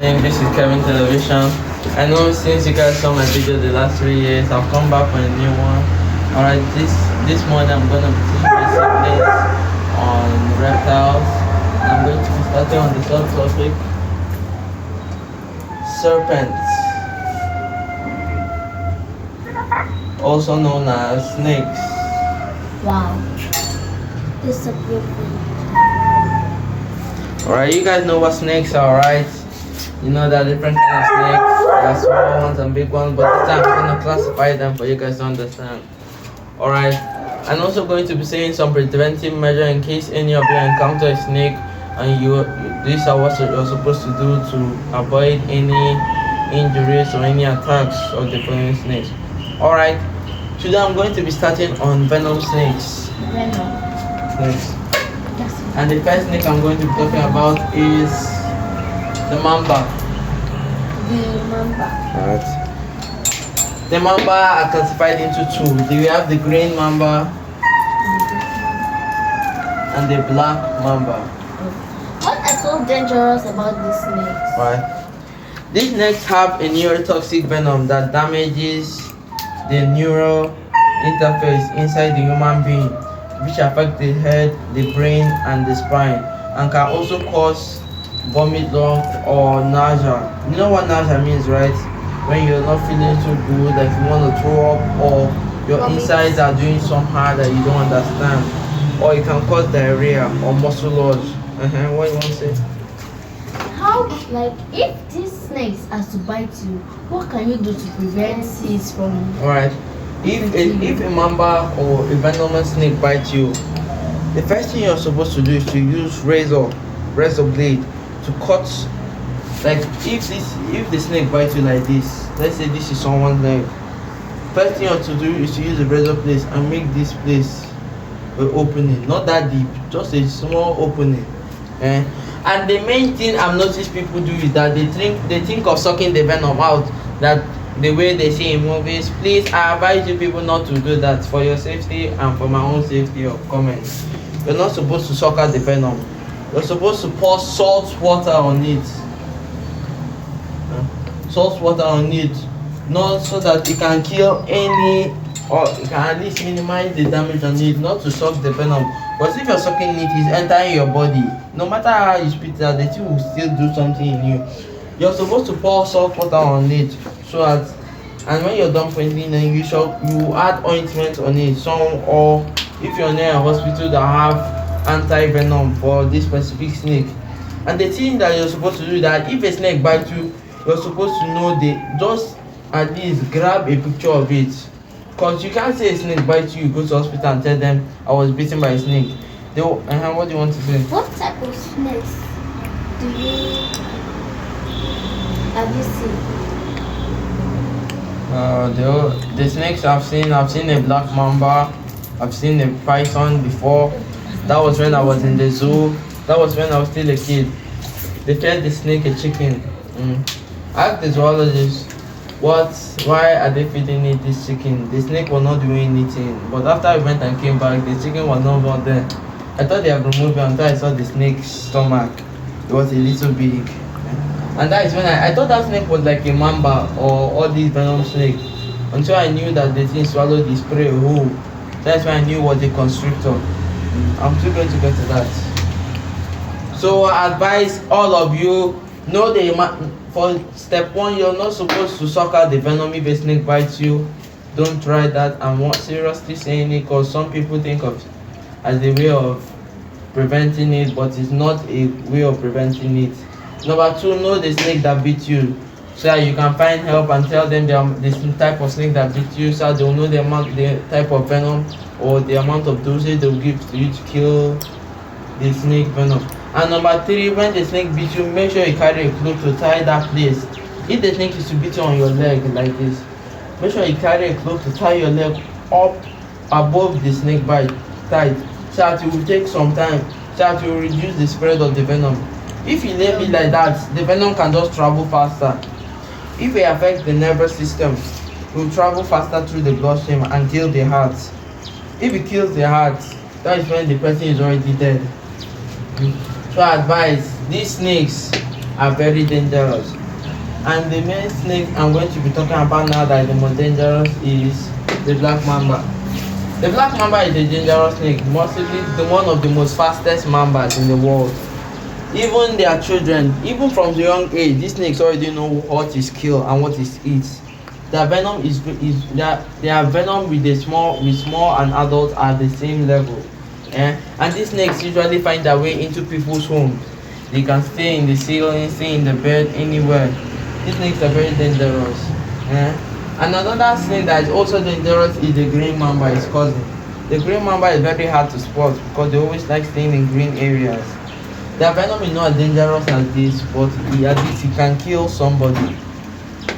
This is Kevin Television. I know since you guys saw my video the last 3 years, I've come back for a new one. Alright, this morning I'm gonna be teaching basic things on reptiles. I'm going to be starting on the subtopic serpents, also known as snakes. Wow, this is a beautiful. Alright, you guys know what snakes are, right? You know there are different kinds of snakes. There are small ones and big ones, but this time I'm gonna classify them for you guys to understand. Alright, I'm also going to be saying some preventive measure in case any of you encounter a snake and these are what you're supposed to do to avoid any injuries or any attacks of the following snakes. Alright, today I'm going to be starting on venom snakes. Snakes. And the first snake I'm going to be talking about is the mamba. The mamba are classified into two. We have the green mamba and the black mamba. What is so dangerous about these snakes? Right. These snakes have a neurotoxic venom that damages the neural interface inside the human being, which affect the head, the brain, and the spine, and can also cause vomit, lung, or nausea. You know what nausea means, right? When you're not feeling too good, like you want to throw up, or your insides are doing somehow that you don't understand, or it can cause diarrhea or muscle loss. What you want to say? How, like, if these snakes are to bite you, what can you do to prevent this from? Alright. If a mamba or a venomous snake bites you, the first thing you're supposed to do is to use razor blade to cut. Like if the snake bites you like this, let's say this is someone's leg, first thing you have to do is to use a razor blade and make this place an opening, not that deep, just a small opening. And the main thing I've noticed people do is that they think of sucking the venom out, that the way they see in movies. Please, I advise you people not to do that, for your safety and for my own safety of comments. You're not supposed to suck out the venom. You're supposed to pour salt water on it. Salt water on it, not so that it can kill any, or it can at least minimize the damage on it, not to suck the venom. Because if you're sucking it, it's entering your body. No matter how you spit it out, the thing will still do something in you. You're supposed to pour salt water on it, so that, and when you're done pointing, then you add ointment on it. Or if you're near a hospital that have anti-venom for this specific snake. And the thing that you're supposed to do is that if a snake bites you, you're supposed to know just at least grab a picture of it. Because you can't say a snake bites you, go to hospital and tell them I was bitten by a snake. What do you want to say? What type of snakes have you seen? The snakes I've seen a black mamba, I've seen a python before. That was when I was in the zoo. That was when I was still a kid. They fed the snake a chicken. I asked the zoologist, why are they feeding it this chicken? The snake was not doing anything. But after I went and came back, the chicken was no more there. I thought they had removed it until I saw the snake's stomach. It was a little big. And that is when I thought that snake was like a mamba or all these venom snakes. Until I knew that the thing swallowed the spray whole. That's when I knew what a constrictor. I'm still going to get to that. So I advise all of you, know for step one, you're not supposed to suck out the venom if a snake bites you. Don't try that. I'm seriously saying it, because some people think of it as a way of preventing it, but it's not a way of preventing it. Number two, know the snake that bit you, so that you can find help and tell them the type of snake that bit you, so that they'll know the type of venom or the amount of dosage they'll give to you to kill the snake venom. And number three, when the snake beats you, make sure you carry a cloth to tie that place. If the snake is to beat you on your leg like this, make sure you carry a cloth to tie your leg up above the snake bite, tight, so that it will take some time, so that it will reduce the spread of the venom. If you leave it like that, the venom can just travel faster. If it affects the nervous system, it will travel faster through the bloodstream and kill the heart. If it kills the heart, that is when the person is already dead. So I advise these snakes, are very dangerous. And the main snake I'm going to be talking about now that is the most dangerous is the black mamba. The black mamba is a dangerous snake, mostly the one of the most fastest mambas in the world. Even their children, even from the young age, these snakes already know what is kill and what is eat. Their venom is their venom with small and adults are the same level. And these snakes usually find their way into people's homes. They can stay in the ceiling, stay in the bed, anywhere. These snakes are very dangerous. And another snake that is also dangerous is the green mamba, its cousin. The green mamba is very hard to spot because they always like staying in green areas. Their venom is not as dangerous as this, but at least it can kill somebody.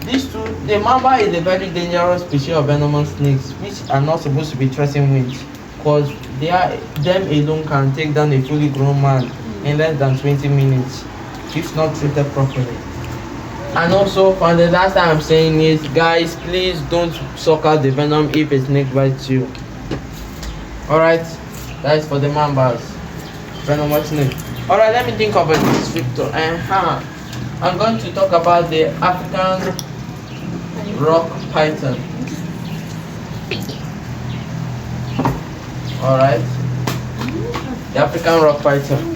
These two, the mamba is a very dangerous species of venomous snakes, which are not supposed to be threatened with, because them alone can take down a fully grown man in less than 20 minutes, if not treated properly. And also, for the last time I'm saying is, guys, please don't suck out the venom if a snake bites you. Alright, that is for the mambas. Venomous snake. Alright, let me think of a descriptor. I'm going to talk about the African rock python. Alright, the African rock python.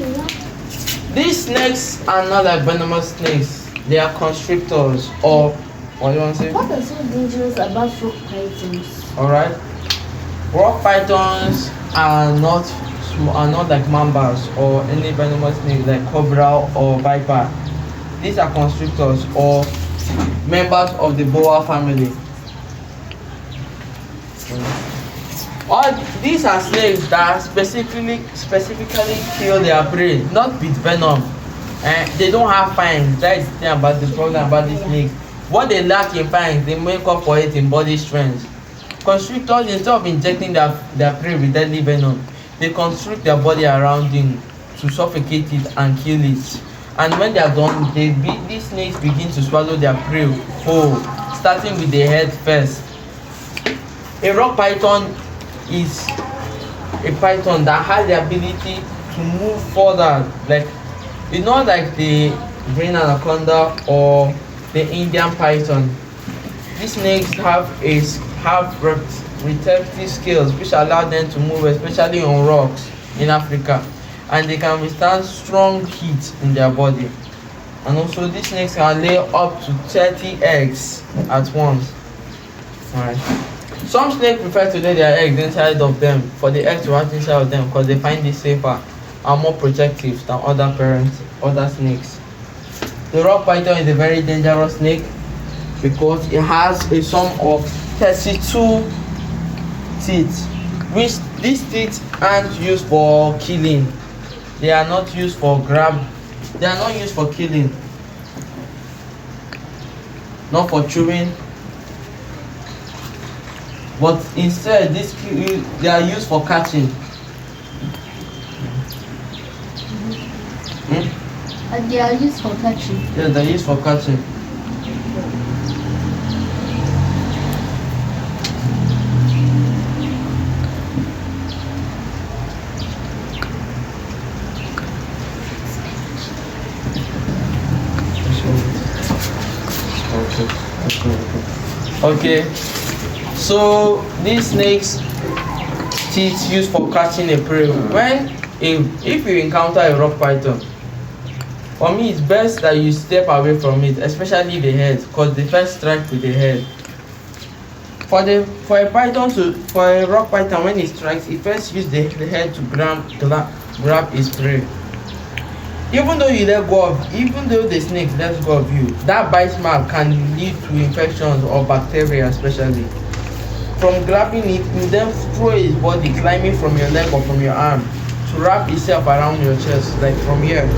These snakes are not like venomous snakes. They are constrictors, or what do you want to say? What is so dangerous about rock pythons? Alright, rock pythons are not like mambas or any venomous snake like cobra or viper. These are constrictors or members of the boa family. All these are snakes that specifically kill their prey, not with venom. They don't have fangs. That is the thing about the problem about these snakes. What they lack in fangs, they make up for it in body strength. Constrictors, instead of injecting their prey with deadly venom, they constrict their body around it to suffocate it and kill it. And when they are done, these snakes begin to swallow their prey whole, starting with the head first. A rock python is a python that has the ability to move further, like it's not like the green anaconda or the Indian python. These snakes have retentive scales which allow them to move, especially on rocks in Africa, and they can withstand strong heat in their body. And also these snakes can lay up to 30 eggs at once. Alright. Some snakes prefer to lay their eggs inside of them, for the eggs to hatch inside of them, because they find it safer and more protective than other snakes. The rock python is a very dangerous snake because it has a sum of 32 teeth, which these teeth aren't used for killing. They are not used for they are not used for killing, not for chewing, but instead they are used for catching. And they are used for catching. Yeah, they're used for catching. Okay, so these snakes teeth used for catching a prey. If you encounter a rock python, for me it's best that you step away from it, especially the head, because the first strike with the head. For a rock python, when it strikes, it first uses the head to grab its prey. Even though the snake lets go of you, that bite mark can lead to infections or bacteria, especially. From grabbing it, you then throw its body climbing from your leg or from your arm to wrap itself around your chest, like from here.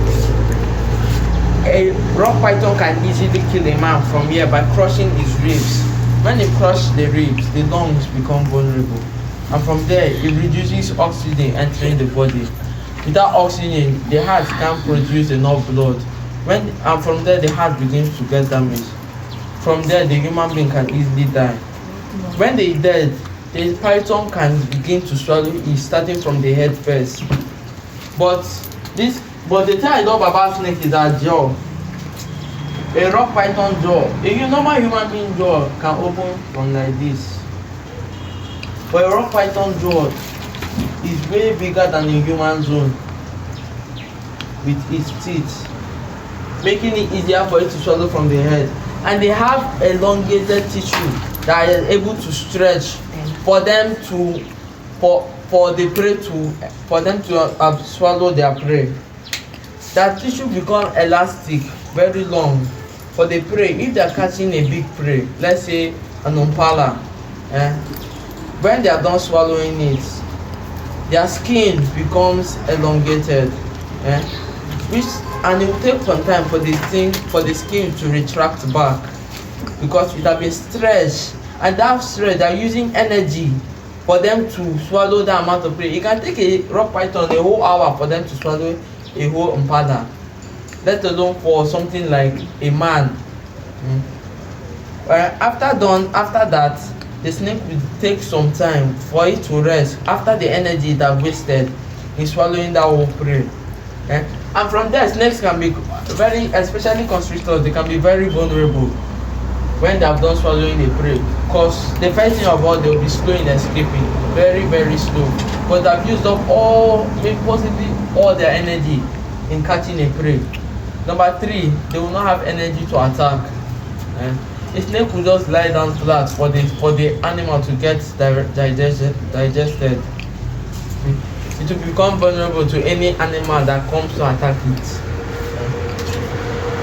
A rock python can easily kill a man from here by crushing his ribs. When it crushes the ribs, the lungs become vulnerable, and from there it reduces oxygen entering the body. Without oxygen, the heart can't produce enough blood. And from there, the heart begins to get damaged. From there, the human being can easily die. When they dead, the python can begin to swallow it, starting from the head first. But the thing I love about snake is that jaw. A rock python jaw, a normal human being jaw can open from like this, but a rock python jaw is way bigger than a human's own with its teeth, making it easier for it to swallow from the head. And they have elongated tissue that is able to stretch for them to for the prey to for them to swallow their prey. That tissue become elastic, very long for the prey. If they are catching a big prey, let's say an impala, when they are done swallowing it, their skin becomes elongated, which and it will take some time for the skin to retract back because it has been stretched, and that stretch they are using energy for them to swallow that amount of prey. It can take a rock python a whole hour for them to swallow a whole impala, let alone for something like a man. After that, the snake will take some time for it to rest after the energy it has wasted in swallowing that whole prey. And from there, snakes can be very, especially constrictors, they can be very vulnerable when they have done swallowing a prey, because the first thing of all, they will be slow in escaping, very very slow, because they have used up possibly all their energy in catching a prey. Number 3, they will not have energy to attack. A snake will just lie down flat for the animal to get digested. It will become vulnerable to any animal that comes to attack it.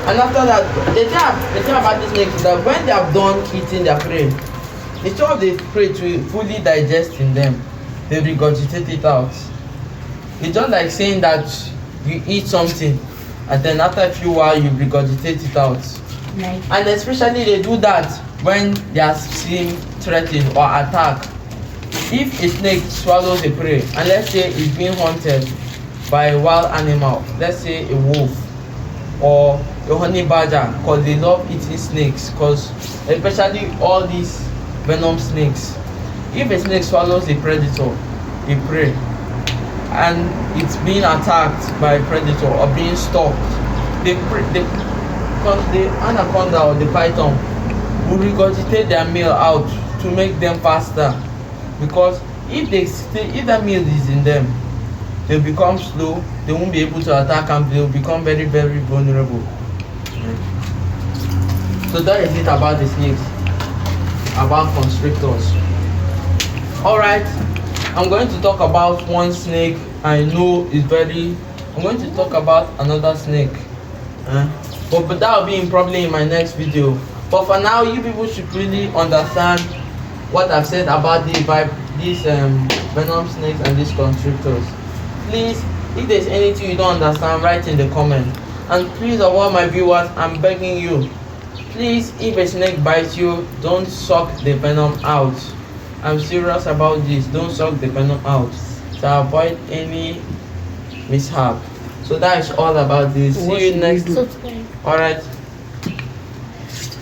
And after that, the thing about this snake is that when they have done eating their prey, instead of the prey to fully digest in them, they regurgitate it out. It's just like saying that you eat something and then after a few while you regurgitate it out. And especially they do that when they are seen threatened or attacked. If a snake swallows a prey, and let's say it's being hunted by a wild animal, let's say a wolf or a honey badger, because they love eating snakes, because especially all these venom snakes. If a snake swallows a predator, a prey, and it's being attacked by a predator or being stalked, the anaconda or the python will regurgitate their meal out to make them faster, because if that meal is in them, they'll become slow, they won't be able to attack, and they'll become very very vulnerable. So that is it about the snakes, about constrictors. Alright, I'm going to talk about one snake I know is very, I'm going to talk about another snake, but that will be probably in my next video. But for now, you people should really understand what I've said about these venom snakes and these constrictors. Please, if there's anything you don't understand, write in the comment. And please, of all my viewers, I'm begging you, please, if a snake bites you, don't suck the venom out. I'm serious about this. Don't suck the venom out to avoid any mishap. So that is all about this. See you next. Alright.